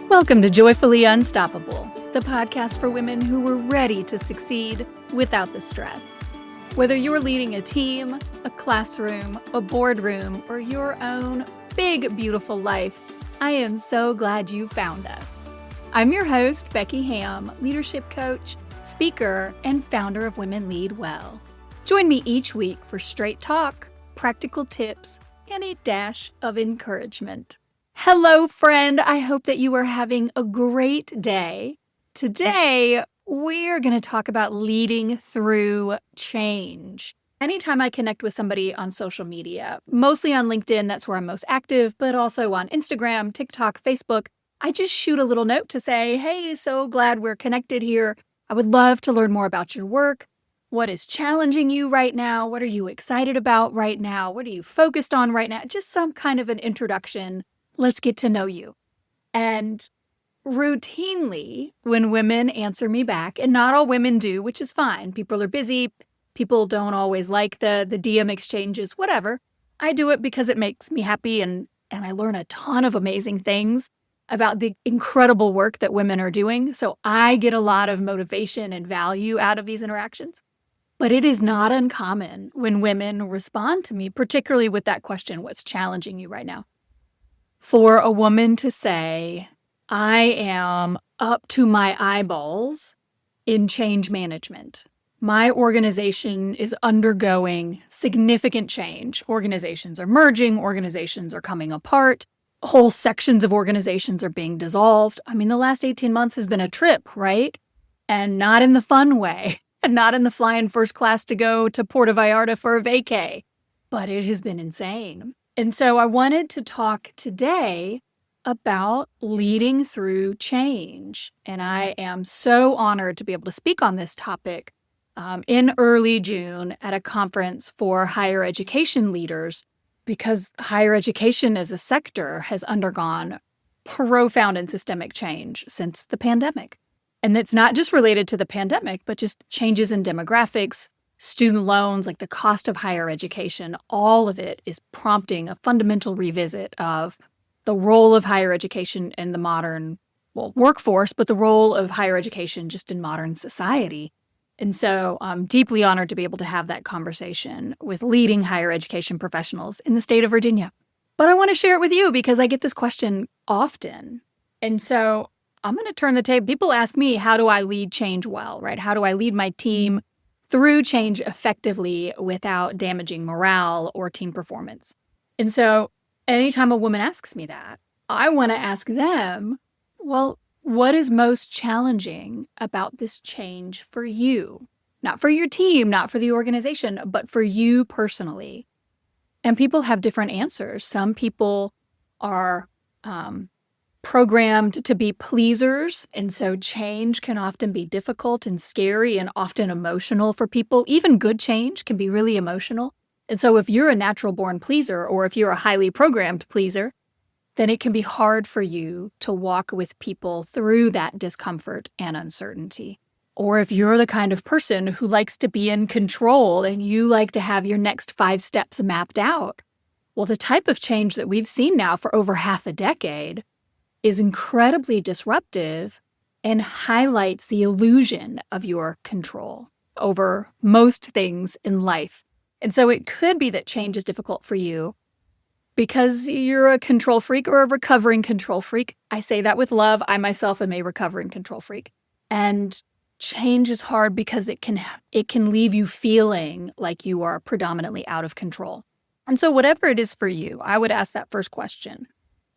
Welcome to Joyfully Unstoppable, the podcast for women who were ready to succeed without the stress. Whether you're leading a team, a classroom, a boardroom, or your own big, beautiful life, I am so glad you found us. I'm your host, Becky Hamm, leadership coach, speaker, and founder of Women Lead Well. Join me each week for straight talk, practical tips, and a dash of encouragement. Hello, friend. I hope that you are having a great day. Today, we're going to talk about leading through change. Anytime I connect with somebody on social media, mostly on LinkedIn, that's where I'm most active, but also on Instagram, TikTok, Facebook, I just shoot a little note to say, hey, so glad we're connected here. I would love to learn more about your work. What is challenging you right now? What are you excited about right now? What are you focused on right now? Just some kind of an introduction. Let's get to know you. And routinely, when women answer me back, and not all women do, which is fine. People are busy. People don't always like the DM exchanges, whatever. I do it because it makes me happy and I learn a ton of amazing things about the incredible work that women are doing. So I get a lot of motivation and value out of these interactions. But it is not uncommon when women respond to me, particularly with that question, what's challenging you right now? For a woman to say, I am up to my eyeballs in change management. My organization is undergoing significant change. Organizations are merging, organizations are coming apart, whole sections of organizations are being dissolved. I mean, the last 18 months has been a trip, right? And not in the fun way, and not in the flying first class to go to Puerto Vallarta for a vacay, but it has been insane. And so I wanted to talk today about leading through change. And I am so honored to be able to speak on this topic in early June at a conference for higher education leaders, because higher education as a sector has undergone profound and systemic change since the pandemic. And it's not just related to the pandemic, but just changes in demographics, student loans, like the cost of higher education, all of it is prompting a fundamental revisit of the role of higher education in the modern, workforce, but the role of higher education just in modern society. And so I'm deeply honored to be able to have that conversation with leading higher education professionals in the state of Virginia. But I want to share it with you because I get this question often. And so I'm going to turn the table. People ask me, how do I lead change well, right? How do I lead my team through change effectively without damaging morale or team performance? And so anytime a woman asks me that, I want to ask them, well, what is most challenging about this change for you? Not for your team, not for the organization, but for you personally. And people have different answers. Some people are programmed to be pleasers, and so change can often be difficult and scary and often emotional for people. Even good change can be really emotional. And so if you're a natural-born pleaser, or if you're a highly programmed pleaser, then it can be hard for you to walk with people through that discomfort and uncertainty. Or if you're the kind of person who likes to be in control and you like to have your next 5 steps mapped out, well, the type of change that we've seen now for over half a decade is incredibly disruptive and highlights the illusion of your control over most things in life. And so it could be that change is difficult for you because you're a control freak or a recovering control freak. I say that with love. I myself am a recovering control freak. And change is hard because it can leave you feeling like you are predominantly out of control. And so whatever it is for you, I would ask that first question.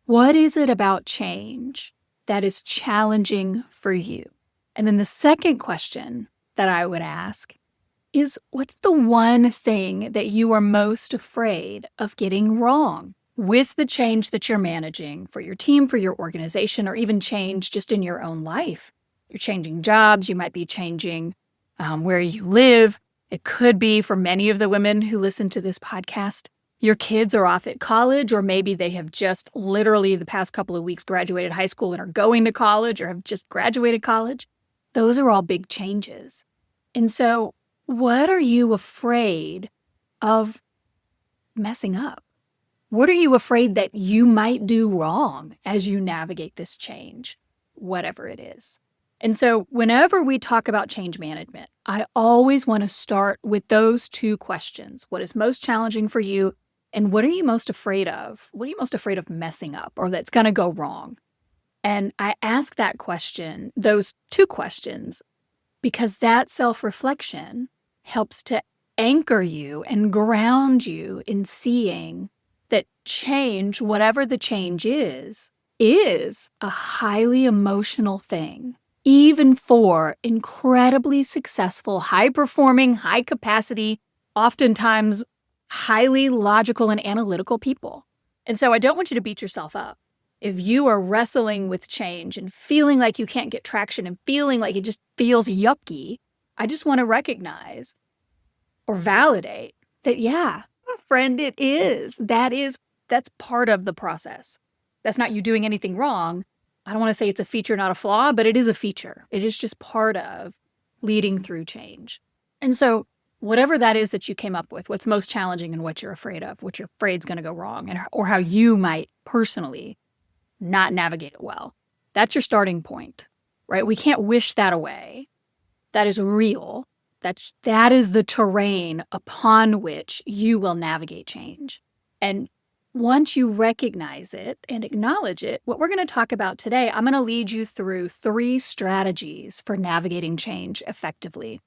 What is it about change that is challenging for you? And then the second question that I would ask is, what's the one thing that you are most afraid of getting wrong with the change that you're managing for your team, for your organization, or even change just in your own life? You're changing jobs. You might be changing where you live. It could be, for many of the women who listen to this podcast, your kids are off at college, or maybe they have just literally the past couple of weeks graduated high school and are going to college or have just graduated college. Those are all big changes. And so what are you afraid of messing up? What are you afraid that you might do wrong as you navigate this change? whatever it is. And so whenever we talk about change management, I always want to start with those two questions. What is most challenging for you? And what are you most afraid of? What are you most afraid of messing up or that's going to go wrong? And I ask that question, those two questions, because that self-reflection helps to anchor you and ground you in seeing that change, whatever the change is a highly emotional thing, even for incredibly successful, high-performing, high-capacity, oftentimes highly logical and analytical people. And so I don't want you to beat yourself up. If you are wrestling with change and feeling like you can't get traction and feeling like it just feels yucky, I just want to recognize or validate that, yeah, friend, it is. That's part of the process. That's not you doing anything wrong. I don't want to say it's a feature, not a flaw, but it is a feature. It is just part of leading through change. And so whatever that is that you came up with, what's most challenging and what you're afraid of, what you're afraid is going to go wrong, or how you might personally not navigate it well. That's your starting point, right? We can't wish that away. That is real. That is the terrain upon which you will navigate change. And once you recognize it and acknowledge it, what we're going to talk about today, I'm going to lead you through 3 strategies for navigating change effectively.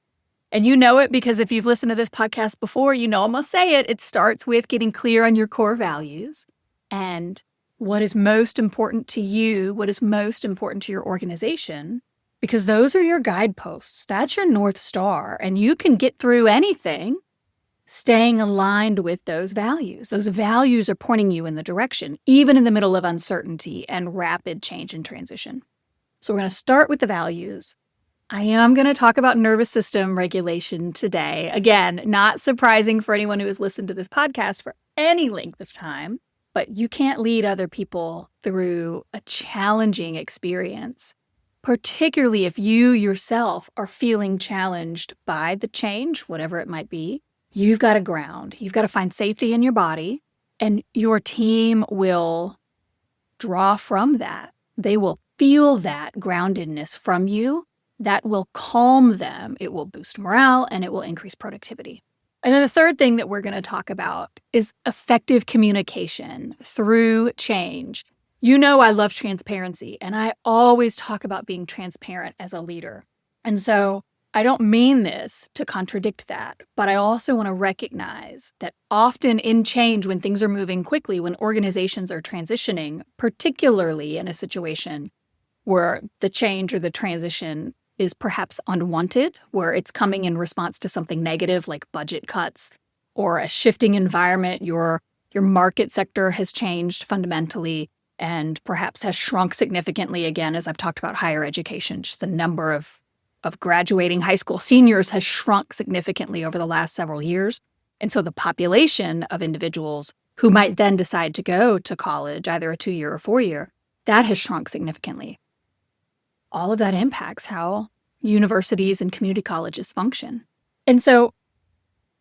And you know it because if you've listened to this podcast before, you know I'm going to say it. It starts with getting clear on your core values and what is most important to you, what is most important to your organization, because those are your guideposts. That's your North Star. And you can get through anything staying aligned with those values. Those values are pointing you in the direction, even in the middle of uncertainty and rapid change and transition. So we're going to start with the values. I am going to talk about nervous system regulation today. Again, not surprising for anyone who has listened to this podcast for any length of time, but you can't lead other people through a challenging experience, particularly if you yourself are feeling challenged by the change, whatever it might be. You've got to ground. You've got to find safety in your body, and your team will draw from that. They will feel that groundedness from you. That will calm them. It will boost morale, and it will increase productivity. And then the third thing that we're going to talk about is effective communication through change. You know I love transparency, and I always talk about being transparent as a leader. And so I don't mean this to contradict that, but I also want to recognize that often in change, when things are moving quickly, when organizations are transitioning, particularly in a situation where the change or the transition is perhaps unwanted, where it's coming in response to something negative like budget cuts or a shifting environment, your market sector has changed fundamentally and perhaps has shrunk significantly again, as I've talked about higher education, just the number of graduating high school seniors has shrunk significantly over the last several years. And so the population of individuals who might then decide to go to college, either a 2-year or 4-year, that has shrunk significantly. All of that impacts how universities and community colleges function. And so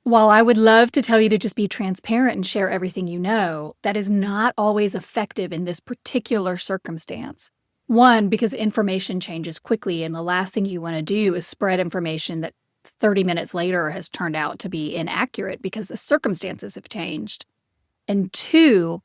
while I would love to tell you to just be transparent and share everything you know, that is not always effective in this particular circumstance. One, because information changes quickly, and the last thing you want to do is spread information that 30 minutes later has turned out to be inaccurate because the circumstances have changed. And 2,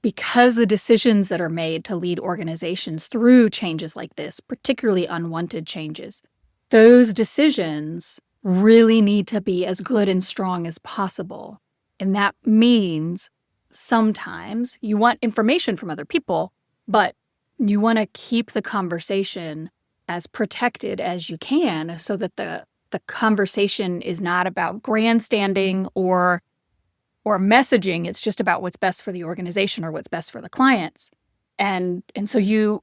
because the decisions that are made to lead organizations through changes like this, particularly unwanted changes, those decisions really need to be as good and strong as possible. And that means sometimes you want information from other people, but you want to keep the conversation as protected as you can so that the conversation is not about grandstanding or messaging. It's just about what's best for the organization or what's best for the clients. And so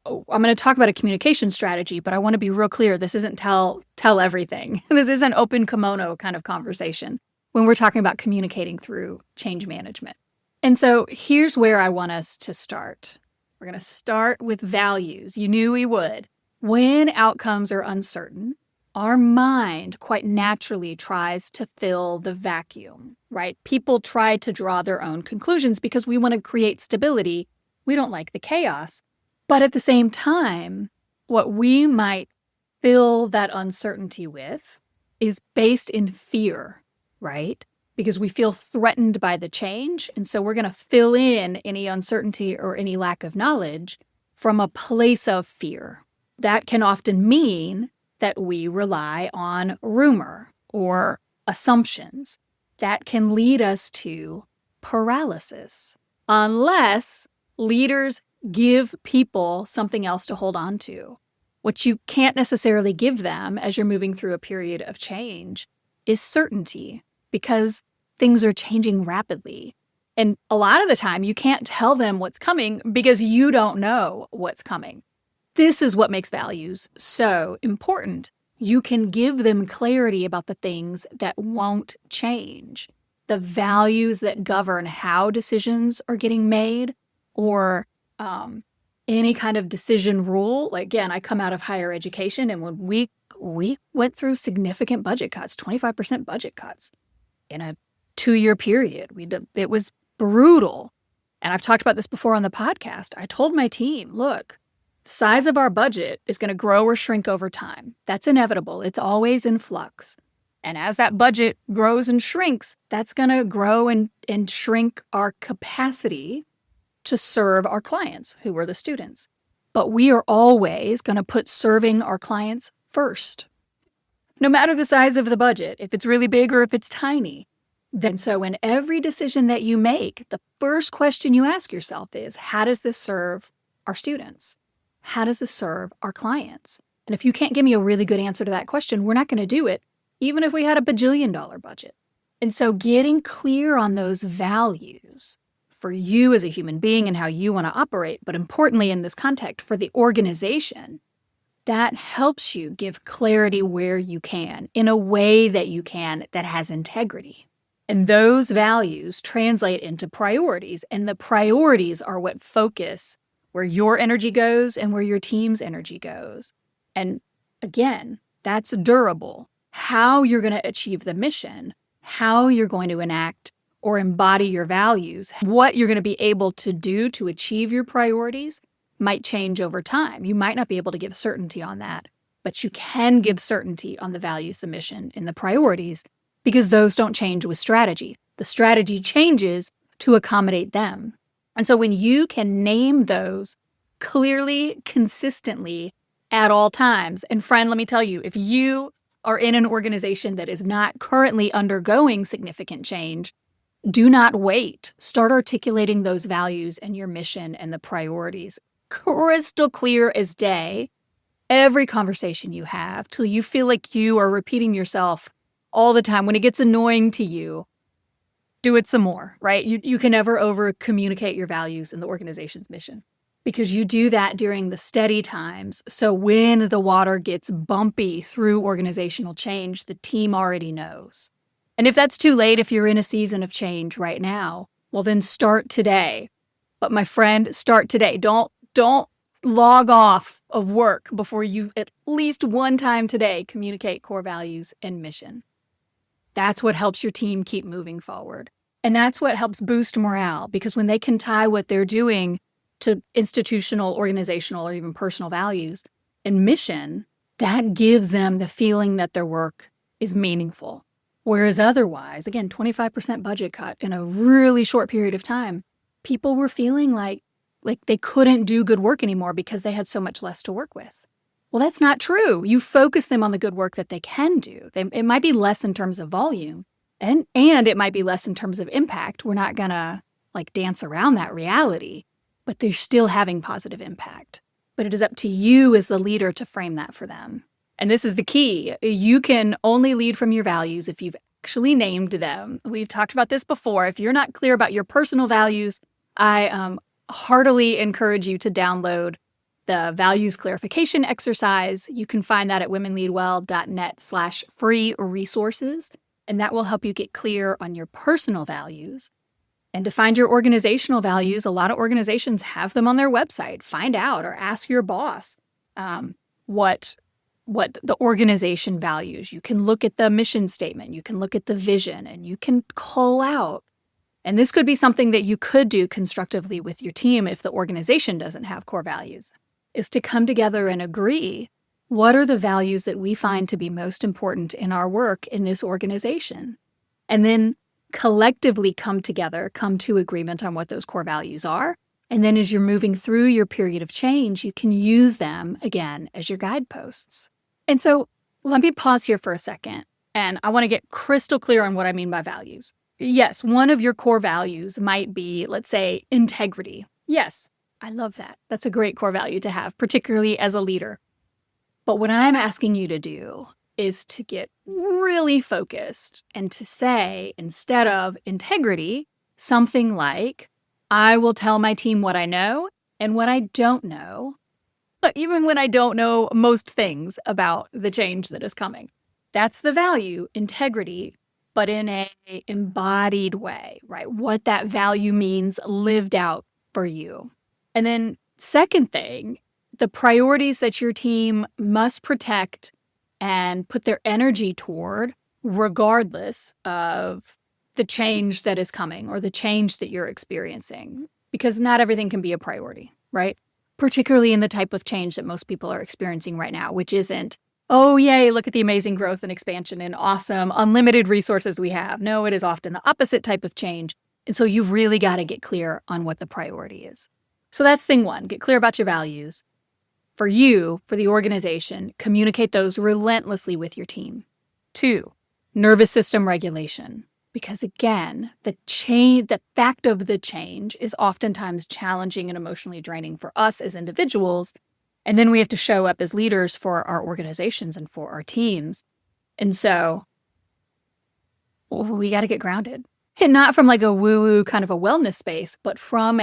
I'm going to talk about a communication strategy, but I want to be real clear. This isn't tell everything. This is an open kimono kind of conversation when we're talking about communicating through change management. And so here's where I want us to start. We're going to start with values. You knew we would. When outcomes are uncertain, our mind quite naturally tries to fill the vacuum, right? People try to draw their own conclusions because we want to create stability. We don't like the chaos. But at the same time, what we might fill that uncertainty with is based in fear, right? Because we feel threatened by the change. And so we're going to fill in any uncertainty or any lack of knowledge from a place of fear. That can often mean that we rely on rumor or assumptions. That can lead us to paralysis, unless leaders give people something else to hold on to. What you can't necessarily give them as you're moving through a period of change is certainty, because things are changing rapidly. And a lot of the time, you can't tell them what's coming because you don't know what's coming. This is what makes values so important. You can give them clarity about the things that won't change, the values that govern how decisions are getting made, or any kind of decision rule. Like, again, I come out of higher education, and when we went through significant budget cuts, 25% budget cuts in a 2-year period. It was brutal. And I've talked about this before on the podcast. I told my team, look, the size of our budget is going to grow or shrink over time. That's inevitable. It's always in flux. And as that budget grows and shrinks, that's going to grow and shrink our capacity to serve our clients, who are the students. But we are always going to put serving our clients first, no matter the size of the budget, if it's really big or if it's tiny. Then so in every decision that you make, the first question you ask yourself is, how does this serve our students? How does this serve our clients? And if you can't give me a really good answer to that question, we're not going to do it, even if we had a bajillion-dollar budget. And so getting clear on those values for you as a human being and how you want to operate, but importantly in this context for the organization, that helps you give clarity where you can, in a way that you can that has integrity. And those values translate into priorities, and the priorities are what focus where your energy goes and where your team's energy goes. And again, that's durable. How you're going to achieve the mission, how you're going to enact or embody your values, what you're going to be able to do to achieve your priorities might change over time. You might not be able to give certainty on that, but you can give certainty on the values, the mission, and the priorities, because those don't change with strategy. The strategy changes to accommodate them. And so when you can name those clearly, consistently, at all times, and friend, let me tell you, if you are in an organization that is not currently undergoing significant change, do not wait. Start articulating those values and your mission and the priorities crystal clear as day, every conversation you have, till you feel like you are repeating yourself all the time. When it gets annoying to you, do it some more, right? You can never over communicate your values in the organization's mission, because you do that during the steady times. So when the water gets bumpy through organizational change, the team already knows. And if that's too late, if you're in a season of change right now, well, then start today. But my friend, start today. Don't log off of work before you at least one time today communicate core values and mission. That's what helps your team keep moving forward. And that's what helps boost morale, because when they can tie what they're doing to institutional, organizational, or even personal values and mission, that gives them the feeling that their work is meaningful. Whereas otherwise, again, 25% budget cut in a really short period of time, people were feeling like they couldn't do good work anymore because they had so much less to work with. Well, that's not true. You focus them on the good work that they can do. It might be less in terms of volume, and it might be less in terms of impact. We're not going to dance around that reality, but they're still having positive impact. But it is up to you as the leader to frame that for them. And this is the key. You can only lead from your values if you've actually named them. We've talked about this before. If you're not clear about your personal values, I heartily encourage you to download the values clarification exercise. You can find that at womenleadwell.net/free resources. And that will help you get clear on your personal values. And to find your organizational values, a lot of organizations have them on their website. Find out or ask your boss what the organization values. You can look at the mission statement. You can look at the vision, and you can call out. And this could be something that you could do constructively with your team if the organization doesn't have core values, is to come together and agree what are the values that we find to be most important in our work in this organization. And then collectively come together, come to agreement on what those core values are. And then as you're moving through your period of change, you can use them again as your guideposts. And so let me pause here for a second. And I want to get crystal clear on what I mean by values. Yes, one of your core values might be, let's say, integrity. Yes, I love that. That's a great core value to have, particularly as a leader. But what I'm asking you to do is to get really focused and to say, instead of integrity, something like, I will tell my team what I know and what I don't know, even when I don't know most things about the change that is coming. That's the value, integrity, but in a embodied way, right? What that value means lived out for you. And then second thing, the priorities that your team must protect and put their energy toward, regardless of the change that is coming or the change that you're experiencing, because not everything can be a priority, right? Particularly in the type of change that most people are experiencing right now, which isn't, oh, yay, look at the amazing growth and expansion and awesome unlimited resources we have. No, it is often the opposite type of change. And so you've really got to get clear on what the priority is. So that's thing one, get clear about your values. For you, for the organization, communicate those relentlessly with your team. 2, nervous system regulation. Because again, the fact of the change is oftentimes challenging and emotionally draining for us as individuals. And then we have to show up as leaders for our organizations and for our teams. And so we got to get grounded. And not from like a woo-woo kind of a wellness space, but from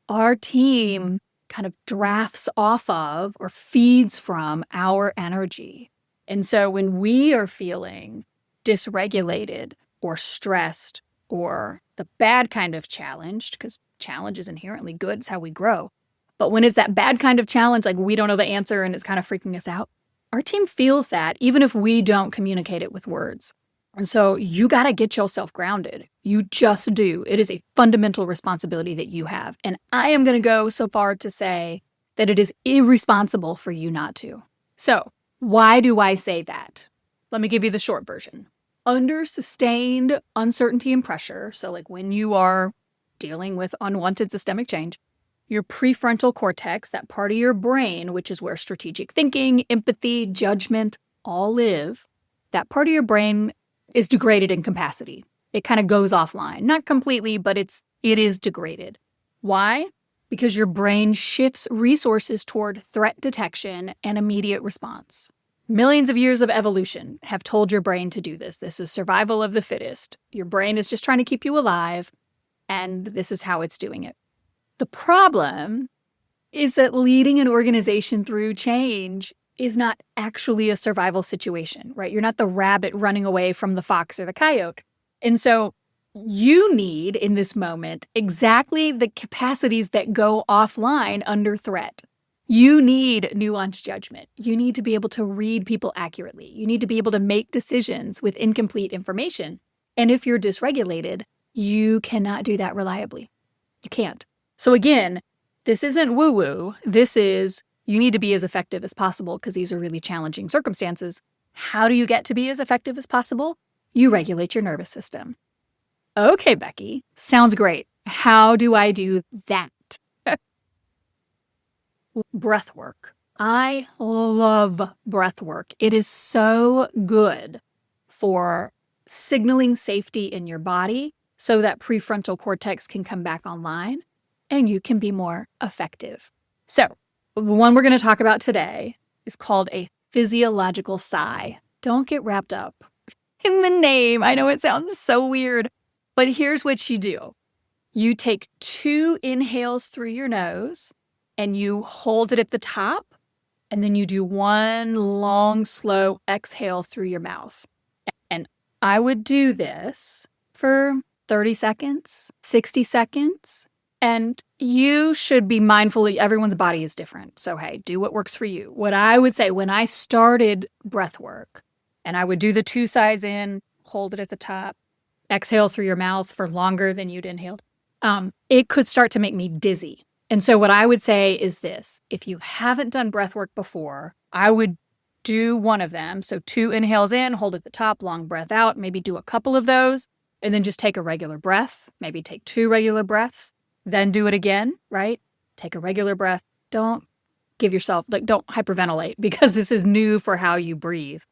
our team kind of drafts off of or feeds from our energy. And so when we are feeling dysregulated or stressed or the bad kind of challenged, because challenge is inherently good, it's how we grow. But when it's that bad kind of challenge, like we don't know the answer and it's kind of freaking us out, our team feels that even if we don't communicate it with words. And so you got to get yourself grounded. You just do. It is a fundamental responsibility that you have. And I am going to go so far to say that it is irresponsible for you not to. So why do I say that? Let me give you the short version. Under sustained uncertainty and pressure, so like when you are dealing with unwanted systemic change, your prefrontal cortex, that part of your brain, which is where strategic thinking, empathy, judgment all live, that part of your brain is degraded in capacity. It kind of goes offline. Not completely, but it is degraded. Why? Because your brain shifts resources toward threat detection and immediate response. Millions of years of evolution have told your brain to do this. This is survival of the fittest. Your brain is just trying to keep you alive, and this is how it's doing it. The problem is that leading an organization through change is not actually a survival situation, right? You're not the rabbit running away from the fox or the coyote. And so you need, in this moment, exactly the capacities that go offline under threat. You need nuanced judgment. You need to be able to read people accurately. You need to be able to make decisions with incomplete information. And if you're dysregulated, you cannot do that reliably. You can't. So again, this isn't woo-woo. This is you need to be as effective as possible because these are really challenging circumstances. How do you get to be as effective as possible? You regulate your nervous system. Okay, Becky, sounds great. How do I do that? Breath work. I love breath work. It is so good for signaling safety in your body so that prefrontal cortex can come back online and you can be more effective. So, the one we're going to talk about today is called a physiological sigh. Don't get wrapped up in the name. I know it sounds so weird, but here's what you do. You take 2 inhales through your nose and you hold it at the top, and then you do 1 long, slow exhale through your mouth. And I would do this for 30 seconds, 60 seconds, and you should be mindful. Everyone's body is different. So, hey, do what works for you. What I would say when I started breath work, and I would do the 2 sighs in, hold it at the top, exhale through your mouth for longer than you'd inhaled, it could start to make me dizzy. And so what I would say is this: if you haven't done breath work before, I would do one of them. So 2 inhales in, hold at the top, long breath out, maybe do a couple of those, and then just take a regular breath, maybe take 2 regular breaths, then do it again, right? Take a regular breath. Don't don't hyperventilate, because this is new for how you breathe.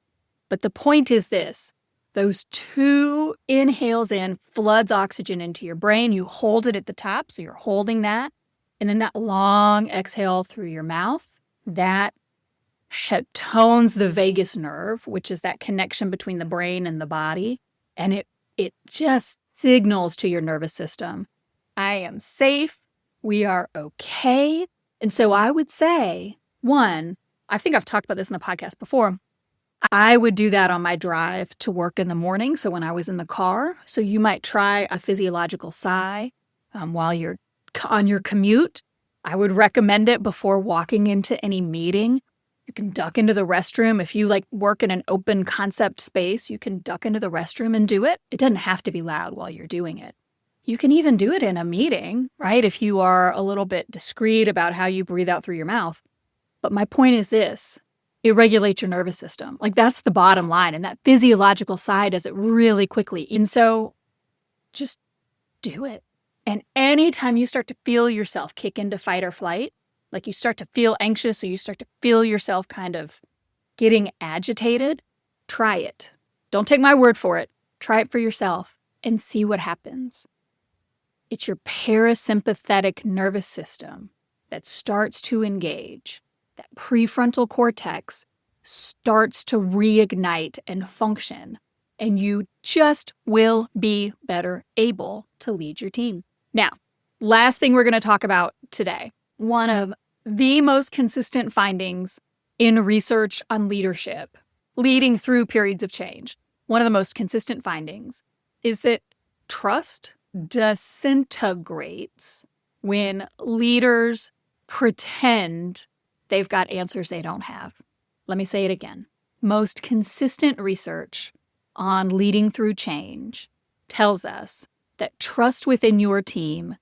But the point is this: those 2 inhales in floods oxygen into your brain. You hold it at the top, so you're holding that. And then that long exhale through your mouth, that tones the vagus nerve, which is that connection between the brain and the body. And it just signals to your nervous system, I am safe, we are okay. And so I would say, one, I think I've talked about this in the podcast before, I would do that on my drive to work in the morning. So when I was in the car, so you might try a physiological sigh while you're on your commute. I would recommend it before walking into any meeting. You can duck into the restroom. If you work in an open concept space, you can duck into the restroom and do it. It doesn't have to be loud while you're doing it. You can even do it in a meeting, right? If you are a little bit discreet about how you breathe out through your mouth. But my point is this: it regulates your nervous system. That's the bottom line. And that physiological side does it really quickly. And so just do it. And anytime you start to feel yourself kick into fight or flight, you start to feel anxious, or you start to feel yourself kind of getting agitated, try it. Don't take my word for it. Try it for yourself and see what happens. It's your parasympathetic nervous system that starts to engage. That prefrontal cortex starts to reignite and function, and you just will be better able to lead your team. Now, last thing we're going to talk about today, one of the most consistent findings in research on leadership leading through periods of change, one of the most consistent findings is that trust disintegrates when leaders pretend they've got answers they don't have. Let me say it again. Most consistent research on leading through change tells us that trust within your team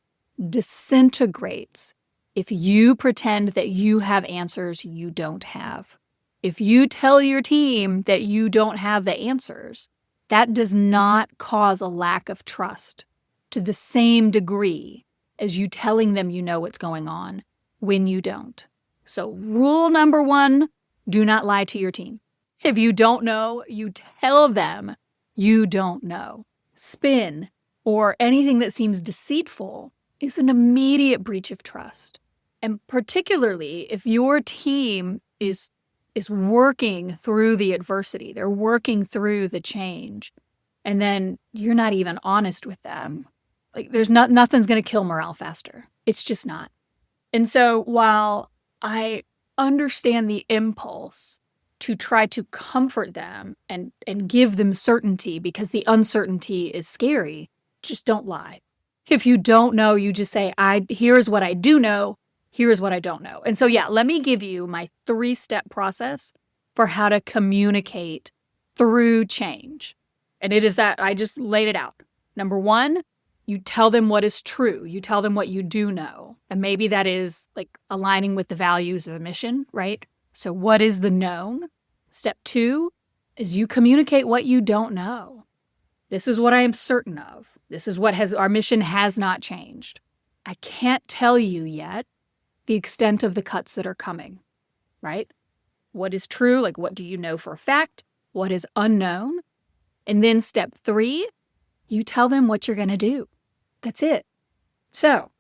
disintegrates if you pretend that you have answers you don't have. If you tell your team that you don't have the answers, that does not cause a lack of trust to the same degree as you telling them you know what's going on when you don't. So rule number 1, do not lie to your team. If you don't know, you tell them you don't know. Spin or anything that seems deceitful is an immediate breach of trust. And particularly if your team is working through the adversity, they're working through the change, and then you're not even honest with them. There's nothing's going to kill morale faster. It's just not. And so while I understand the impulse to try to comfort them and give them certainty, because the uncertainty is scary, just don't lie. If you don't know, you just say, here's what I do know, here's what I don't know. And so, let me give you my 3-step process for how to communicate through change. And it is that I just laid it out. Number 1, you tell them what is true. You tell them what you do know. And maybe that is aligning with the values of the mission, right? So what is the known? Step 2 is you communicate what you don't know. This is what I am certain of. This is what our mission has not changed. I can't tell you yet the extent of the cuts that are coming, right? What is true? What do you know for a fact? What is unknown? And then step 3, you tell them what you're going to do. That's it. So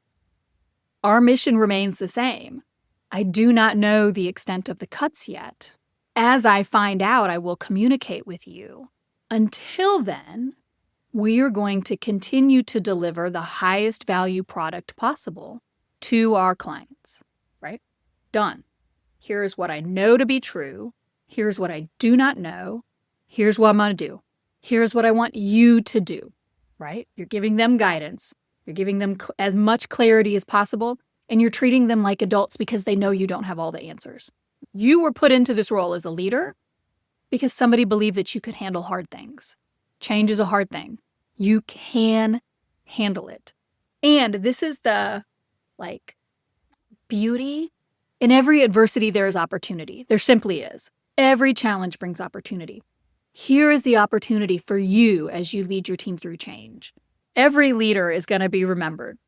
our mission remains the same. I do not know the extent of the cuts yet. As I find out, I will communicate with you. Until then, we are going to continue to deliver the highest value product possible to our clients, right? Done. Here's what I know to be true. Here's what I do not know. Here's what I'm going to do. Here's what I want you to do, right? You're giving them guidance. You're giving them as much clarity as possible, and you're treating them like adults because they know you don't have all the answers. You were put into this role as a leader because somebody believed that you could handle hard things. Change is a hard thing. You can handle it. And this is the beauty. In every adversity, there is opportunity. There simply is. Every challenge brings opportunity. Here is the opportunity for you as you lead your team through change. Every leader is going to be remembered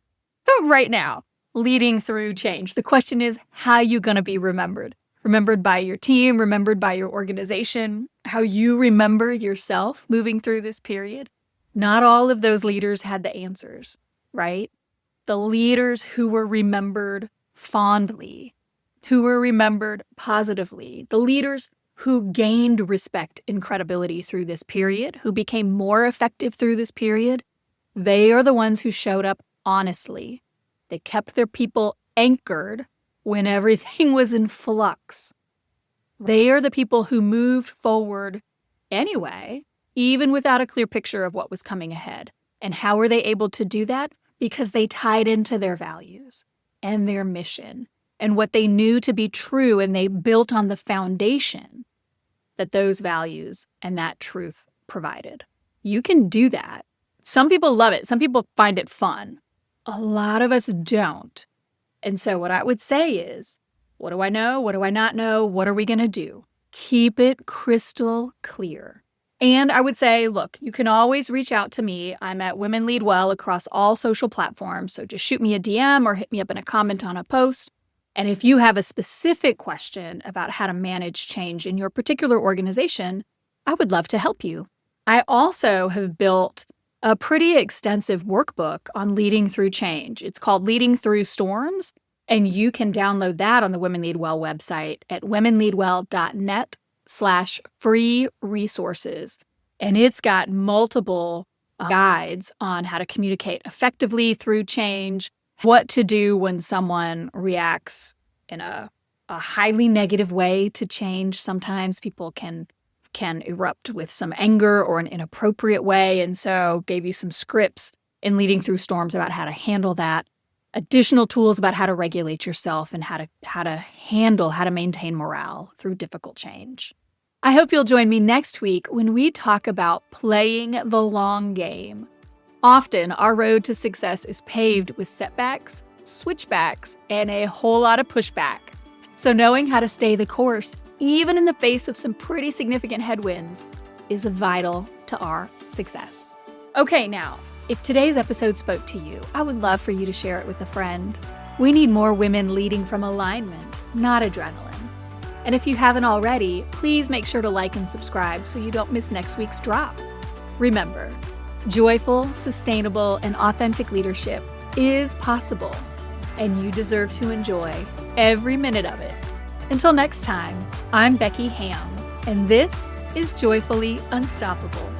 right now, leading through change. The question is, how are you going to be remembered? Remembered by your team, remembered by your organization, how you remember yourself moving through this period. Not all of those leaders had the answers, right? The leaders who were remembered fondly, who were remembered positively, the leaders who gained respect and credibility through this period, who became more effective through this period, they are the ones who showed up honestly. They kept their people anchored when everything was in flux. They are the people who moved forward anyway, even without a clear picture of what was coming ahead. And how were they able to do that? Because they tied into their values and their mission and what they knew to be true, and they built on the foundation that those values and that truth provided. You can do that. Some people love it. Some people find it fun. A lot of us don't. And so what I would say is, what do I know? What do I not know? What are we going to do? Keep it crystal clear. And I would say, look, you can always reach out to me. I'm at Women Lead Well across all social platforms. So just shoot me a DM or hit me up in a comment on a post. And if you have a specific question about how to manage change in your particular organization, I would love to help you. I also have built a pretty extensive workbook on leading through change. It's called Leading Through Storms, and you can download that on the Women Lead Well website at womenleadwell.net/free resources. And it's got multiple guides on how to communicate effectively through change, what to do when someone reacts in a highly negative way to change. Sometimes people can erupt with some anger or an inappropriate way. And so gave you some scripts in Leading Through Storms about how to handle that. Additional tools about how to regulate yourself and how to maintain morale through difficult change. I hope you'll join me next week when we talk about playing the long game. Often, our road to success is paved with setbacks, switchbacks, and a whole lot of pushback. So knowing how to stay the course, even in the face of some pretty significant headwinds, is vital to our success. Okay, now, if today's episode spoke to you, I would love for you to share it with a friend. We need more women leading from alignment, not adrenaline. And if you haven't already, please make sure to like and subscribe so you don't miss next week's drop. Remember, joyful, sustainable, and authentic leadership is possible, and you deserve to enjoy every minute of it. Until next time, I'm Becky Hamm, and this is Joyfully Unstoppable.